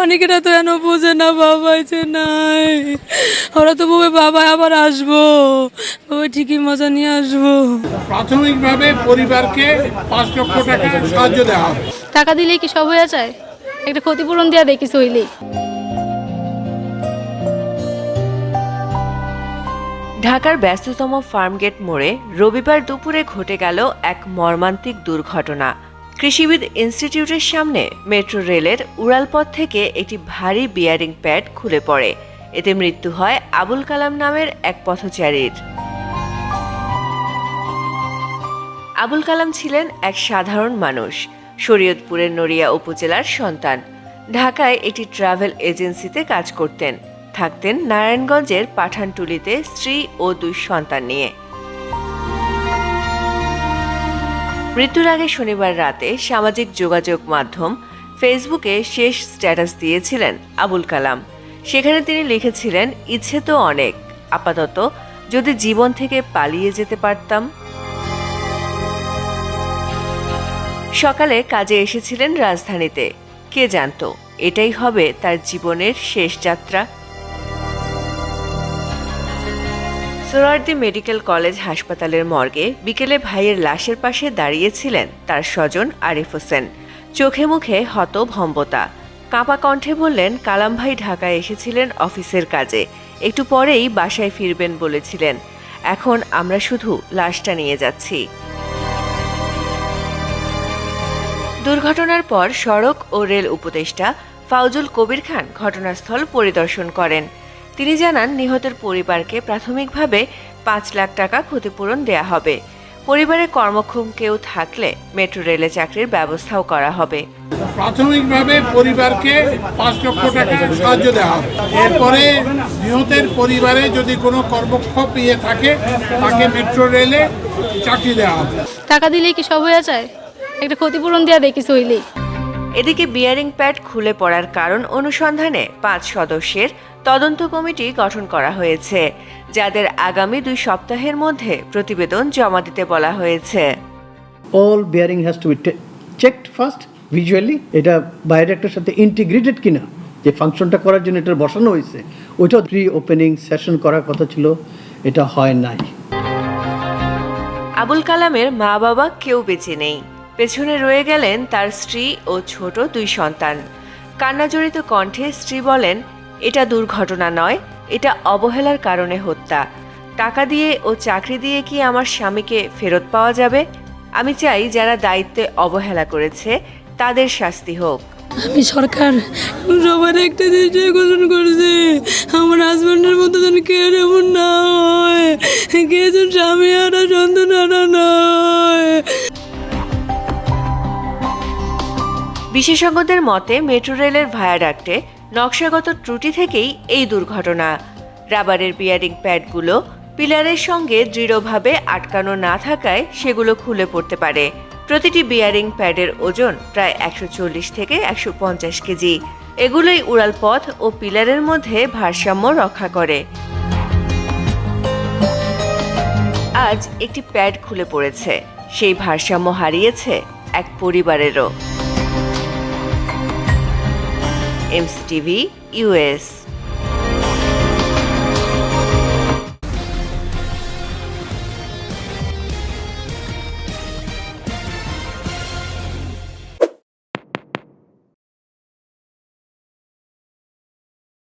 অনেকেরা তো এন বোঝে না, বাবা যে নাই, ওরা তো বলবে বাবা আবার আসবো, বাবা ঠিকই মজা নিয়ে আসবো। প্রাথমিকভাবে পরিবারকে 5 লক্ষ টাকা সাহায্য দেওয়া হবে। টাকা দিলেই কি সব হয়ে যায়? একটা ক্ষতিপূরণ দেওয়া দেখি হইলেই। ঢাকার ব্যস্ততম ফার্মগেট মোড়ে রবিবার দুপুরে ঘটে গেল এক মর্মান্তিক দুর্ঘটনা। কৃষিবিদ ইনস্টিটিউটের সামনে মেট্রো রেলের উড়ালপথ থেকে একটি ভারী বিয়ারিং প্যাড খুলে পড়ে। এতে মৃত্যু হয় আবুল কালাম নামের এক পথচারীর। আবুল কালাম ছিলেন এক সাধারণ মানুষ, শরীয়তপুরের নড়িয়া উপজেলার সন্তান। ঢাকায় একটি ট্রাভেল এজেন্সিতে কাজ করতেন, থাকতেন নারায়ণগঞ্জের পাঠানটুলিতে স্ত্রী ও 2 সন্তান নিয়ে। মৃত্যুর আগে শনিবার রাতে সামাজিক যোগাযোগ মাধ্যম ফেসবুকে শেষ স্ট্যাটাস দিয়েছিলেন আবুল কালাম। সেখানে তিনি লিখেছিলেন, ইচ্ছে তো অনেক, আপাতত যদি জীবন থেকে পালিয়ে যেতে পারতাম। সকালে কাজে এসেছিলেন রাজধানীতে, কে জানতো এটাই হবে তার জীবনের শেষ যাত্রা। সোহরাওয়ার্দী মেডিকেল কলেজ হাসপাতালের মর্গে বিকেলে ভাইয়ের লাশের পাশে দাঁড়িয়েছিলেন তার স্বজন আরিফ হোসেন। চোখে মুখে হতভম্বতা, কাঁপা কণ্ঠে বললেন, কালাম ভাই ঢাকায় এসেছিলেন অফিসের কাজে, একটু পরেই বাসায় ফিরবেন বলেছিলেন, এখন আমরা শুধু লাশটা নিয়ে যাচ্ছি। দুর্ঘটনার পর সড়ক ও রেল উপদেষ্টা ফাউজুল কবির খান ঘটনাস্থল পরিদর্শন করেন। তিনি জানান, নিহতের পরিবারকে প্রাথমিকভাবে 5 লাখ টাকা ক্ষতিপূরণ দেয়া হবে। পরিবারে কর্মক্ষম কেউ থাকলে মেট্রো রেলে চাকরির ব্যবস্থাও করা হবে। প্রাথমিকভাবে পরিবারকে 5 লক্ষ টাকা সাহায্য দেওয়া হবে। এরপরে নিহতের পরিবারে যদি কোনো কর্মক্ষম থাকে তাকে মেট্রো রেলে চাকরি দেওয়া হবে। টাকা দিলেই কি সব হয়ে যায়? একটা ক্ষতিপূরণ দেওয়া দেখি হইলেই। এদিকে বিয়ারিং প্যাড খুলে পড়ার কারণ অনুসন্ধানে 5 সদস্যের তদন্ত কমিটি গঠন করা হয়েছে, যাদের আগামী 2 সপ্তাহের মধ্যে প্রতিবেদন জমা দিতে বলা হয়েছে। All bearing has to be checked first visually, এটা বায়োরিঅ্যাক্টরের সাথে ইন্টিগ্রেটেড কিনা, যে ফাংশনটা করার জন্য এটা বসানো হয়েছে, ওইটাও প্রি ওপেনিং সেশন করার কথা ছিল, এটা হয় নাই। আবুল কালামের মা বাবা কেউ বেঁচে নেই, পেছনে রয়ে গেলেন তার স্ত্রী ও ছোট 2 সন্তান। কান্নাজড়িত কণ্ঠে স্ত্রী বলেন, এটা দুর্ঘটনা নয়, এটা অবহেলার কারণে হত্যা। টাকা দিয়ে ও চাকরি দিয়ে কি আমার স্বামীকে ফেরত পাওয়া যাবে? আমি চাই যারা দায়িত্বে অবহেলা করেছে তাদের শাস্তি হোক। আমি সরকার সবার একটা জিনিস ঘোষণা করছি, আমার হাজব্যান্ডের মতো যেন কেউ এমন না হয়, কে যেন স্বামী আর সন্তান হারা নয়। বিশেষজ্ঞদের মতে মেট্রো রেলের ভায়াডাক্টে নকশাগত ত্রুটি থেকেই এই দুর্ঘটনা। রাবারের বিয়ারিং প্যাডগুলো পিলারের সঙ্গে দৃঢ়ভাবে আটকানো না থাকায় সেগুলো খুলে পড়তে পারে। প্রতিটি বিয়ারিং প্যাডের ওজন প্রায় 140 থেকে 150 কেজি। এগুলোই উড়ালপথ ও পিলারের মধ্যে ভারসাম্য রক্ষা করে। আজ একটি প্যাড খুলে পড়েছে, সেই ভারসাম্য হারিয়েছে এক পরিবারেরও। MCTV, US.